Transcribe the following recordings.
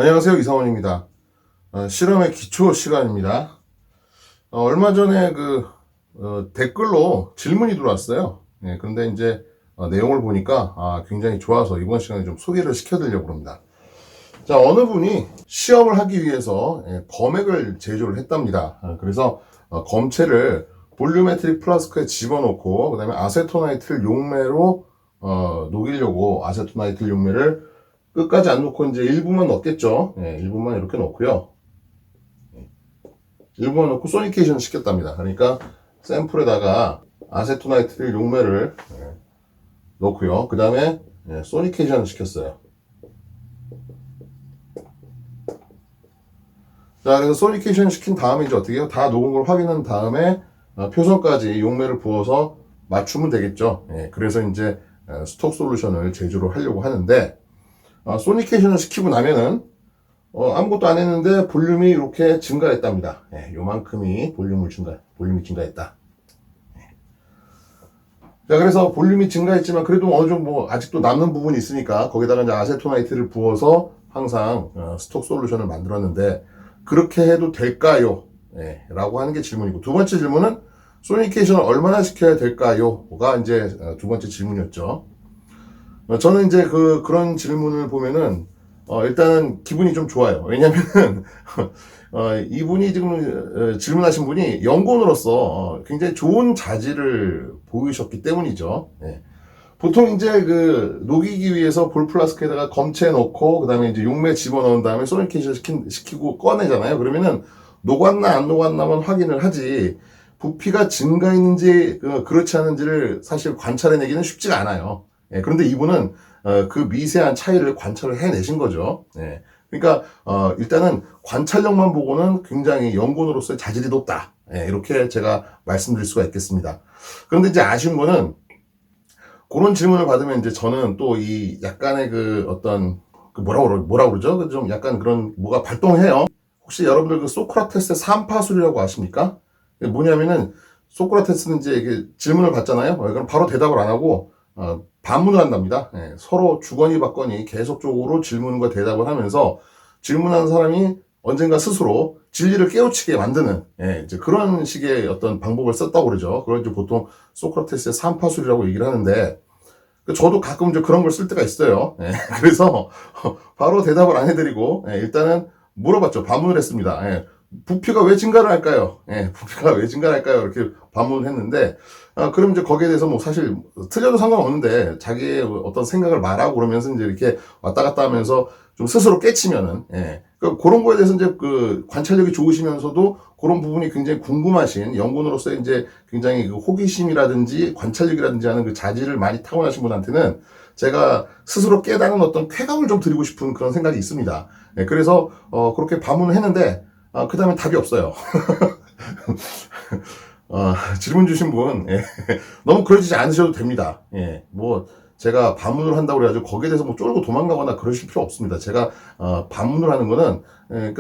안녕하세요, 이상원입니다. 실험의 기초 시간입니다. 얼마 전에 댓글로 질문이 들어왔어요. 그런데 이제 내용을 보니까 굉장히 좋아서 이번 시간에 좀 소개를 시켜드리려고 합니다. 자, 어느 분이 시험을 하기 위해서 검액을 제조를 했답니다. 그래서 검체를 볼륨메트릭 플라스크에 집어넣고, 그 다음에 아세토나이트를 용매로 녹이려고 아세토나이트 용매를 끝까지 안 넣고 이제 일부만 넣겠죠. 일부만 이렇게 넣고요. 일부만 넣고 소니케이션 시켰답니다. 그러니까 샘플에다가 아세토나이트 용매를 넣고요. 그 다음에 소니케이션 시켰어요. 자, 그래서 소니케이션 시킨 다음에 이제 어떻게 해요? 다 녹은 걸 확인한 다음에 표선까지 용매를 부어서 맞추면 되겠죠. 그래서 이제 스톡 솔루션을 제조를 하려고 하는데, 소니케이션을 시키고 나면은 아무것도 안 했는데 볼륨이 이렇게 증가했답니다. 요만큼이 볼륨이 증가했다. 자, 그래서 볼륨이 증가했지만 그래도 어느 정도 뭐 아직도 남는 부분이 있으니까 거기다가 이제 아세토나이트를 부어서 항상 스톡 솔루션을 만들었는데 그렇게 해도 될까요? 라고 하는 게 질문이고, 두 번째 질문은 소니케이션을 얼마나 시켜야 될까요?가 이제 두 번째 질문이었죠. 저는 이제 그런 질문을 보면은, 일단은 기분이 좀 좋아요. 왜냐면은, 이분이 지금, 질문하신 분이 연구원으로서 굉장히 좋은 자질을 보이셨기 때문이죠. 보통 이제 녹이기 위해서 볼 플라스크에다가 검체 넣고, 그 다음에 이제 용매 집어넣은 다음에 소니케이션 시키고 꺼내잖아요. 그러면은, 녹았나 안 녹았나만 확인을 하지, 부피가 증가했는지, 그렇지 않은지를 사실 관찰해내기는 쉽지가 않아요. 그런데 이분은 그 미세한 차이를 관찰을 해내신 거죠. 그러니까 일단은 관찰력만 보고는 굉장히 연구원으로서의 자질이 높다. 이렇게 제가 말씀드릴 수가 있겠습니다. 그런데 이제 아쉬운 거는 그런 질문을 받으면 이제 저는 또 이 약간의 뭐라 그러죠? 좀 약간 그런 뭐가 발동해요. 혹시 여러분들 소크라테스의 삼파술이라고 아십니까? 뭐냐면은 소크라테스는 이제 이게 질문을 받잖아요. 그럼 바로 대답을 안 하고 반문을 한답니다. 서로 주거니 받거니 계속적으로 질문과 대답을 하면서 질문하는 사람이 언젠가 스스로 진리를 깨우치게 만드는 이제 그런 식의 어떤 방법을 썼다고 그러죠. 그걸 이제 보통 소크라테스의 삼파술이라고 얘기를 하는데, 저도 가끔 이제 그런 걸 쓸 때가 있어요. 그래서 바로 대답을 안 해드리고 일단은 물어봤죠. 반문을 했습니다. 부피가 왜 증가를 할까요? 부피가 왜 증가를 할까요? 이렇게 반문을 했는데, 그럼 이제 거기에 대해서 뭐 사실 틀려도 상관없는데 자기의 어떤 생각을 말하고 그러면서 이제 이렇게 왔다 갔다 하면서 좀 스스로 깨치면은, 그런 거에 대해서 이제 관찰력이 좋으시면서도 그런 부분이 굉장히 궁금하신 연구원으로서 이제 굉장히 호기심이라든지 관찰력이라든지 하는 그 자질을 많이 타고나신 분한테는 제가 스스로 깨닫는 어떤 쾌감을 좀 드리고 싶은 그런 생각이 있습니다. 그래서 그렇게 반문을 했는데, 그 다음에 답이 없어요. 질문 주신 분, 너무 그러지 않으셔도 됩니다. 뭐, 제가 반문을 한다고 그래가지고 거기에 대해서 뭐 쫄고 도망가거나 그러실 필요 없습니다. 제가, 반문을 하는 거는,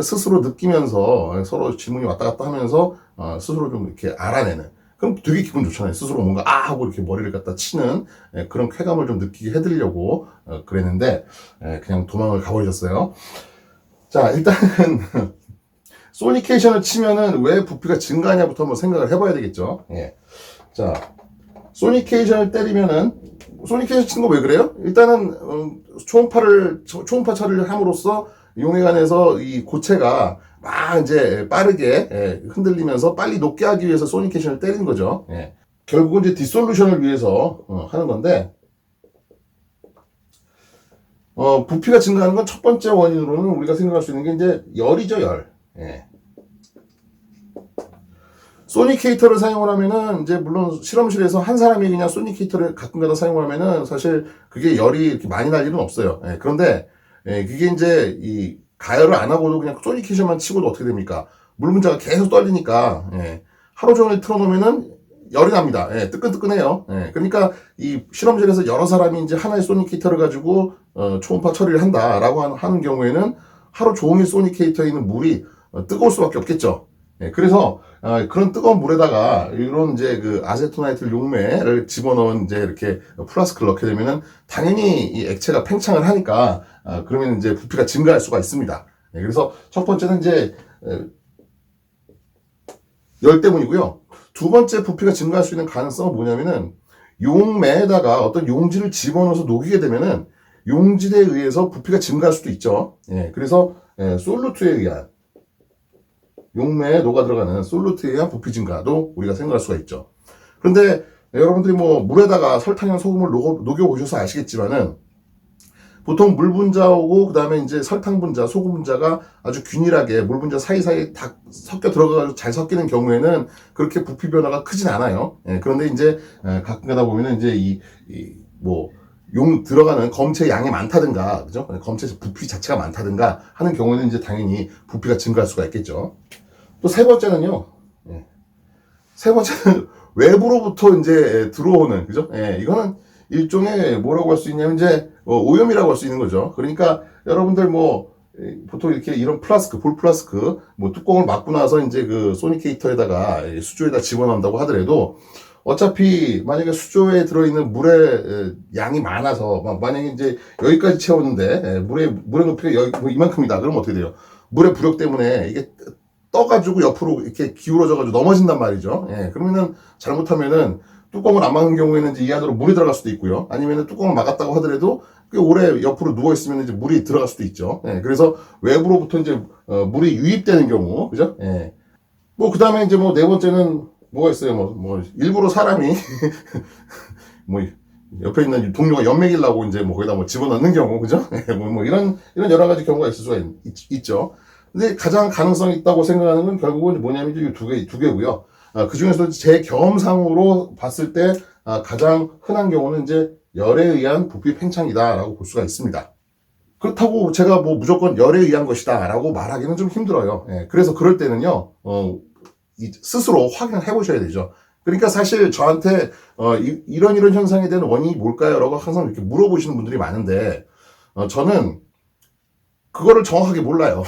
스스로 느끼면서 서로 질문이 왔다 갔다 하면서, 스스로 좀 이렇게 알아내는. 그럼 되게 기분 좋잖아요. 스스로 뭔가, 하고 이렇게 머리를 갖다 치는, 그런 쾌감을 좀 느끼게 해드리려고, 그랬는데, 그냥 도망을 가버리셨어요. 자, 일단은, 소니케이션을 치면은 왜 부피가 증가하냐부터 한번 생각을 해봐야 되겠죠. 자, 소니케이션을 때리면은, 소니케이션 치는 거 왜 그래요? 일단은, 초음파 처리를 함으로써 용해관에서 이 고체가 막 이제 빠르게 흔들리면서 빨리 녹게 하기 위해서 소니케이션을 때리는 거죠. 결국은 이제 디솔루션을 위해서 하는 건데, 부피가 증가하는 건 첫 번째 원인으로는 우리가 생각할 수 있는 게 이제 열이죠, 열. 소니케이터를 사용을 하면은, 이제 물론 실험실에서 한 사람이 그냥 소니케이터를 가끔가다 사용을 하면은 사실 그게 열이 이렇게 많이 날 일은 없어요. 그런데, 그게 이제 이 가열을 안 하고도 그냥 소니케이션만 치고도 어떻게 됩니까? 물 문자가 계속 떨리니까, 하루 종일 틀어놓으면은 열이 납니다. 뜨끈뜨끈해요. 그러니까 이 실험실에서 여러 사람이 이제 하나의 소니케이터를 가지고, 초음파 처리를 한다라고 하는 경우에는 하루 종일 소니케이터에 있는 물이 뜨거울 수밖에 없겠죠. 그래서 그런 뜨거운 물에다가 이런 이제 그 아세토나이트 용매를 집어넣은 이제 이렇게 플라스크를 넣게 되면은 당연히 이 액체가 팽창을 하니까 그러면 이제 부피가 증가할 수가 있습니다. 그래서 첫 번째는 이제 열 때문이고요. 두 번째 부피가 증가할 수 있는 가능성은 뭐냐면은 용매에다가 어떤 용지를 집어넣어서 녹이게 되면은 용질에 의해서 부피가 증가할 수도 있죠. 그래서 솔루트에 의한 용매에 녹아 들어가는 솔루트에 의한 부피 증가도 우리가 생각할 수가 있죠. 그런데 여러분들이 뭐 물에다가 설탕이나 소금을 녹여 보셔서 아시겠지만은 보통 물 분자하고 그 다음에 이제 설탕 분자, 소금 분자가 아주 균일하게 물 분자 사이사이 다 섞여 들어가서 잘 섞이는 경우에는 그렇게 부피 변화가 크진 않아요. 그런데 이제 가끔 가다 보면은 이제 뭐 용 들어가는 검체 양이 많다든가, 그죠? 검체 부피 자체가 많다든가 하는 경우에는 이제 당연히 부피가 증가할 수가 있겠죠. 또 세 번째는요. 세 번째는 외부로부터 이제 들어오는, 그죠? 이거는 일종의 뭐라고 할 수 있냐면 이제 오염이라고 할 수 있는 거죠. 그러니까 여러분들 뭐 보통 이렇게 이런 플라스크, 볼 플라스크 뭐 뚜껑을 막고 나서 이제 그 소니케이터에다가 수조에다 집어넣는다고 하더라도 어차피 만약에 수조에 들어있는 물의 양이 많아서 만약에 이제 여기까지 채웠는데 물의 높이가 여기 뭐 이만큼이다. 그러면 어떻게 돼요? 물의 부력 때문에 이게 떠가지고 옆으로 이렇게 기울어져가지고 넘어진단 말이죠. 그러면은 잘못하면은 뚜껑을 안 막는 경우에는 이제 이 안으로 물이 들어갈 수도 있고요. 아니면은 뚜껑을 막았다고 하더라도 꽤 오래 옆으로 누워 있으면 이제 물이 들어갈 수도 있죠. 그래서 외부로부터 이제 물이 유입되는 경우, 그죠? 뭐 그다음에 이제 뭐 네 번째는 뭐가 있어요? 뭐 일부러 사람이 뭐 옆에 있는 동료가 연맥이려고 이제 뭐 거기다 뭐 집어넣는 경우, 그죠? 뭐 이런 여러 가지 경우가 있을 수가 있죠. 근데 가장 가능성이 있다고 생각하는 건 결국은 뭐냐면 이 두 개고요. 그 중에서 제 경험상으로 봤을 때 가장 흔한 경우는 이제 열에 의한 부피 팽창이다라고 볼 수가 있습니다. 그렇다고 제가 뭐 무조건 열에 의한 것이다라고 말하기는 좀 힘들어요. 그래서 그럴 때는요, 스스로 확인을 해보셔야 되죠. 그러니까 사실 저한테 이런 현상에 대한 원인이 뭘까요? 라고 항상 이렇게 물어보시는 분들이 많은데 저는 그거를 정확하게 몰라요.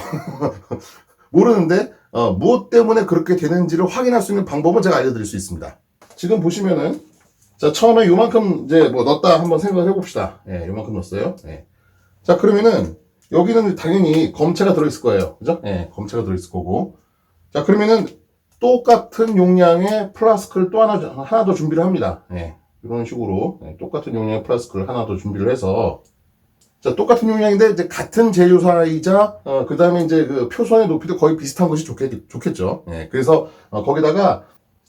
모르는데 무엇 때문에 그렇게 되는지를 확인할 수 있는 방법은 제가 알려드릴 수 있습니다. 지금 보시면은 자 처음에 요만큼 이제 뭐 넣었다 한번 생각을 해봅시다. 요만큼 넣었어요. 자 그러면은 여기는 당연히 검체가 들어있을 거예요. 그죠? 검체가 들어있을 거고. 자 그러면은 똑같은 용량의 플라스크를 또 하나 더 준비를 합니다. 이런 식으로 똑같은 용량의 플라스크를 하나 더 준비를 해서 자, 똑같은 용량인데, 이제 같은 재료사이자, 그 다음에 이제 그 표선의 높이도 거의 비슷한 것이 좋겠죠. 그래서, 거기다가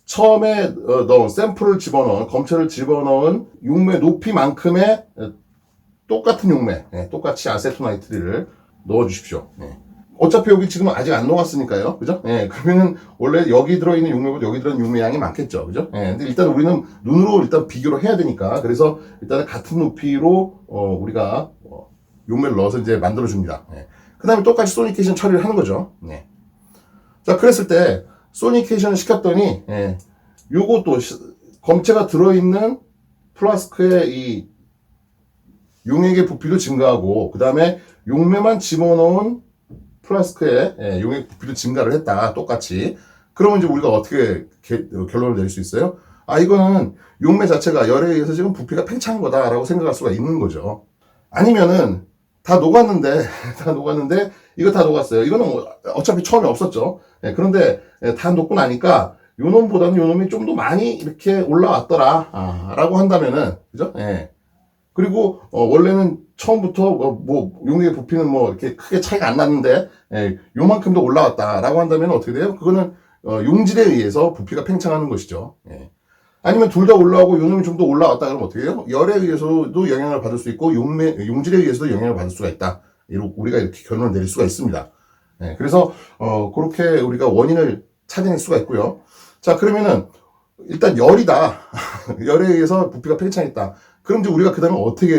처음에 넣은 샘플을 집어넣은, 검체를 집어넣은 용매 높이만큼의 똑같은 용매, 똑같이 아세토나이트를 넣어주십시오. 어차피 여기 지금 아직 안 녹았으니까요. 그죠? 그러면은 원래 여기 들어있는 용매보다 여기 들어있는 용매 양이 많겠죠. 그죠? 근데 일단 우리는 눈으로 일단 비교를 해야 되니까. 그래서 일단은 같은 높이로, 우리가 용매를 넣어서 이제 만들어줍니다. 그 다음에 똑같이 소니케이션 처리를 하는 거죠. 자, 그랬을 때, 소니케이션을 시켰더니, 요것도 검체가 들어있는 플라스크의 이 용액의 부피도 증가하고, 그 다음에 용매만 집어넣은 플라스크의 용액 부피도 증가를 했다. 똑같이. 그러면 이제 우리가 어떻게 결론을 내릴 수 있어요? 이거는 용매 자체가 열에 의해서 지금 부피가 팽창한 거다라고 생각할 수가 있는 거죠. 아니면은, 다 녹았는데, 이거 다 녹았어요. 이거는 어차피 처음에 없었죠. 그런데 다 녹고 나니까 요놈보다는 요놈이 좀 더 많이 이렇게 올라왔더라. 라고 한다면은, 그죠? 그리고 원래는 처음부터 뭐 용액의 부피는 뭐 이렇게 크게 차이가 안 났는데 요만큼 더 올라왔다라고 한다면 어떻게 돼요? 그거는 용질에 의해서 부피가 팽창하는 것이죠. 아니면 둘 다 올라오고 요놈이 좀 더 올라왔다 그러면 어떻게 해요? 열에 의해서도 영향을 받을 수 있고 용질에 의해서도 영향을 받을 수가 있다. 우리가 이렇게 결론을 내릴 수가 있습니다. 그래서 그렇게 우리가 원인을 찾아낼 수가 있고요. 자 그러면은 일단 열이다. 열에 의해서 부피가 팽창했다. 그럼 이제 우리가 그 다음에 어떻게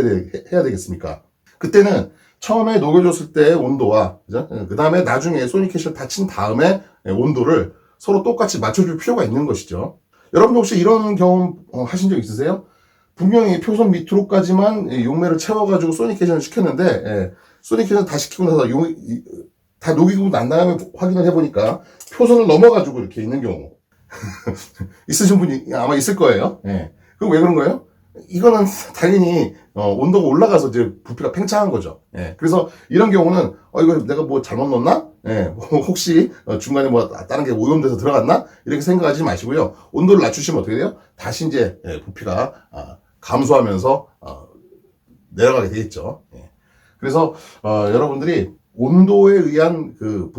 해야 되겠습니까? 그때는 처음에 녹여줬을 때의 온도와 그 다음에 나중에 소니케이션을 닫힌 다음에 온도를 서로 똑같이 맞춰줄 필요가 있는 것이죠. 여러분 혹시 이런 경험 하신 적 있으세요? 분명히 표선 밑으로까지만 용매를 채워가지고 소니케이션을 시켰는데 소니케이션 다 시키고 나서 다 녹이고 난 다음에 확인을 해보니까 표선을 넘어가지고 이렇게 있는 경우 있으신 분이 아마 있을 거예요. 예. 그럼 왜 그런 거예요? 이거는 당연히 온도가 올라가서 이제 부피가 팽창한 거죠. 예. 그래서 이런 경우는 이거 내가 뭐 잘못 넣었나? 예. 뭐 혹시 중간에 뭐 다른 게 오염돼서 들어갔나? 이렇게 생각하지 마시고요. 온도를 낮추시면 어떻게 돼요? 다시 이제 부피가 감소하면서 내려가게 되겠죠. 예. 그래서 여러분들이 온도에 의한 그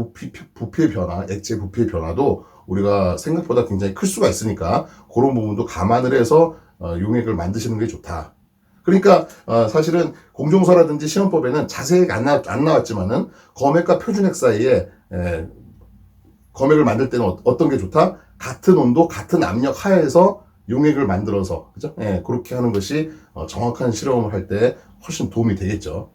부피의 변화, 액체 부피의 변화도 우리가 생각보다 굉장히 클 수가 있으니까 그런 부분도 감안을 해서 용액을 만드시는 게 좋다. 그러니까 사실은 공정서라든지 시험법에는 자세히 안 나왔지만은 검액과 표준액 사이에 검액을 만들 때는 어떤 게 좋다? 같은 온도, 같은 압력 하에서 용액을 만들어서 그죠? 예, 그렇게 하는 것이 정확한 실험을 할 때 훨씬 도움이 되겠죠.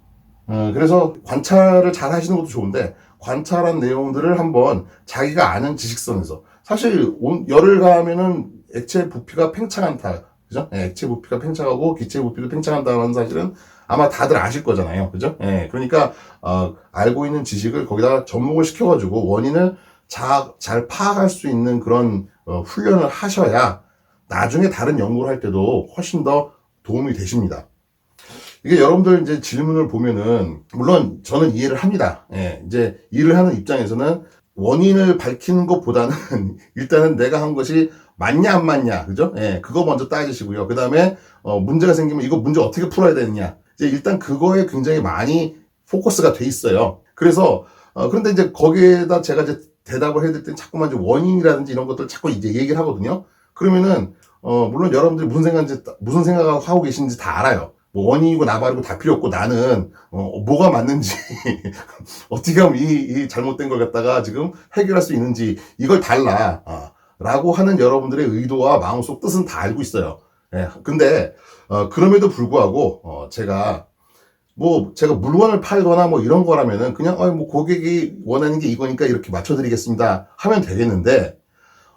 그래서 관찰을 잘 하시는 것도 좋은데 관찰한 내용들을 한번 자기가 아는 지식선에서 사실 열을 가하면은 액체 부피가 팽창한다. 그죠? 예, 액체 부피가 팽창하고 기체 부피도 팽창한다는 사실은 아마 다들 아실 거잖아요. 그죠? 예, 그러니까 알고 있는 지식을 거기다가 접목을 시켜가지고 원인을 잘 파악할 수 있는 그런 훈련을 하셔야 나중에 다른 연구를 할 때도 훨씬 더 도움이 되십니다. 이게 여러분들 이제 질문을 보면은, 물론 저는 이해를 합니다. 예, 이제 일을 하는 입장에서는 원인을 밝히는 것보다는 일단은 내가 한 것이 맞냐 안 맞냐, 그죠? 예, 그거 먼저 따지시고요. 그 다음에 문제가 생기면 이거 문제 어떻게 풀어야 되느냐. 이제 일단 그거에 굉장히 많이 포커스가 돼 있어요. 그래서 그런데 이제 거기에다 제가 이제 대답을 해드릴 때 자꾸만 이제 원인이라든지 이런 것들 자꾸 이제 얘기를 하거든요. 그러면은 물론 여러분들이 무슨 생각을 하고 계신지 다 알아요. 뭐 원인이고 나발이고 다 필요 없고 나는 뭐가 맞는지 어떻게 하면 이 잘못된 걸 갖다가 지금 해결할 수 있는지 이걸 달라 라고 하는 여러분들의 의도와 마음속 뜻은 다 알고 있어요. 예, 근데 그럼에도 불구하고 제가 물건을 팔거나 뭐 이런 거라면은 그냥 뭐 고객이 원하는 게 이거니까 이렇게 맞춰드리겠습니다 하면 되겠는데,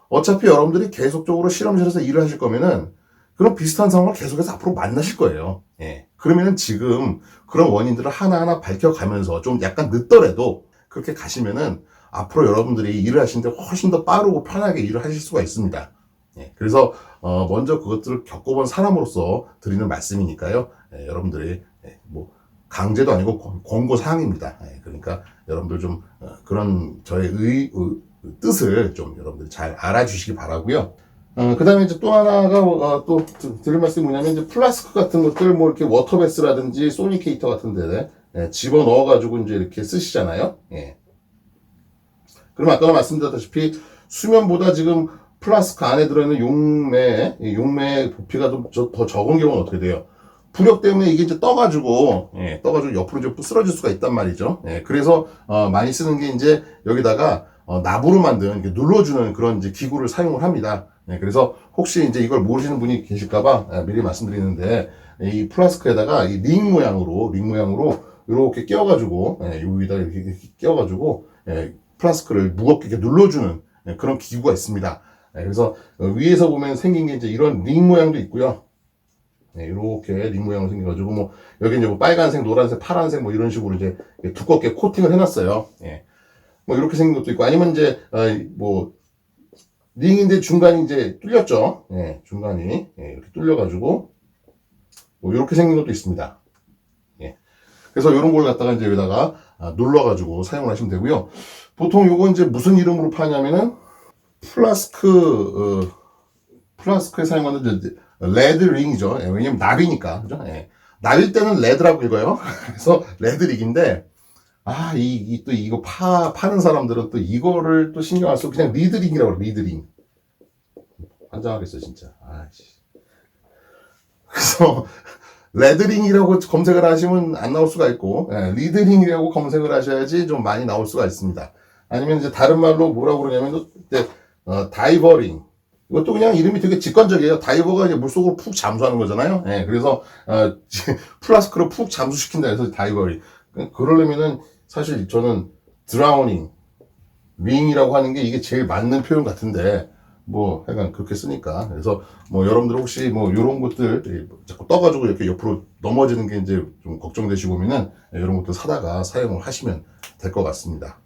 어차피 여러분들이 계속적으로 실험실에서 일을 하실 거면은 그런 비슷한 상황을 계속해서 앞으로 만나실 거예요. 예. 그러면은 지금 그런 원인들을 하나하나 밝혀가면서 좀 약간 늦더라도 그렇게 가시면은 앞으로 여러분들이 일을 하시는데 훨씬 더 빠르고 편하게 일을 하실 수가 있습니다. 예. 그래서 먼저 그것들을 겪어본 사람으로서 드리는 말씀이니까요. 예, 여러분들이 뭐 강제도 아니고 권고 사항입니다. 예, 그러니까 여러분들 좀 그런 저의 뜻을 좀 여러분들이 잘 알아주시기 바라고요. 그 다음에 이제 또 하나가, 또 드릴 말씀이 뭐냐면, 이제 플라스크 같은 것들, 뭐 이렇게 워터베스라든지 소니케이터 같은 데, 집어 넣어가지고 이제 이렇게 쓰시잖아요. 예. 그럼 아까 말씀드렸다시피, 수면보다 지금 플라스크 안에 들어있는 용매의 부피가 좀 더 적은 경우는 어떻게 돼요? 부력 때문에 이게 이제 떠가지고 옆으로 이제 쓰러질 수가 있단 말이죠. 예. 그래서, 많이 쓰는 게 이제 여기다가, 납으로 만든 눌러주는 그런 이제 기구를 사용을 합니다. 네, 그래서 혹시 이제 이걸 모르시는 분이 계실까봐 미리 말씀드리는데, 이 플라스크에다가 이 링 모양으로 이렇게 끼워가지고 여기다 이렇게 끼워가지고 플라스크를 무겁게 이렇게 눌러주는 그런 기구가 있습니다. 그래서 위에서 보면 생긴 게 이제 이런 링 모양도 있고요. 이렇게 링 모양으로 생겨가지고 뭐 여기 이제 뭐 빨간색, 노란색, 파란색 뭐 이런 식으로 이제 두껍게 코팅을 해놨어요. 뭐 이렇게 생긴 것도 있고, 아니면 이제 뭐 링인데 중간이 이제 뚫렸죠. 중간이 이렇게 뚫려가지고 뭐 이렇게 생긴 것도 있습니다. 그래서 이런 걸 갖다가 이제 여기다가 눌러가지고 사용을 하시면 되고요. 보통 요거 이제 무슨 이름으로 파냐면은 플라스크에 사용하는 이제 레드 링이죠. 왜냐면 납이니까, 그죠? 납일 때는 레드라고 읽어요. 그래서 레드 링인데, 또 이거 파는 사람들은 또 이거를 또 신경 안 쓰고 그냥 리드링이라고 그래, 리드링. 환장하겠어, 진짜. 그래서, 레드링이라고 검색을 하시면 안 나올 수가 있고, 리드링이라고 검색을 하셔야지 좀 많이 나올 수가 있습니다. 아니면 이제 다른 말로 뭐라고 그러냐면, 다이버링. 이것도 그냥 이름이 되게 직관적이에요. 다이버가 이제 물속으로 푹 잠수하는 거잖아요. 그래서, 플라스크를 푹 잠수시킨다 해서 다이버링. 그러려면은, 사실 저는 드라우닝, 링이라고 하는 게 이게 제일 맞는 표현 같은데, 뭐 약간 그렇게 쓰니까. 그래서 뭐 여러분들 혹시 뭐 이런 것들 자꾸 떠가지고 이렇게 옆으로 넘어지는 게 이제 좀 걱정되시고 보면은 이런 것들 사다가 사용을 하시면 될 것 같습니다.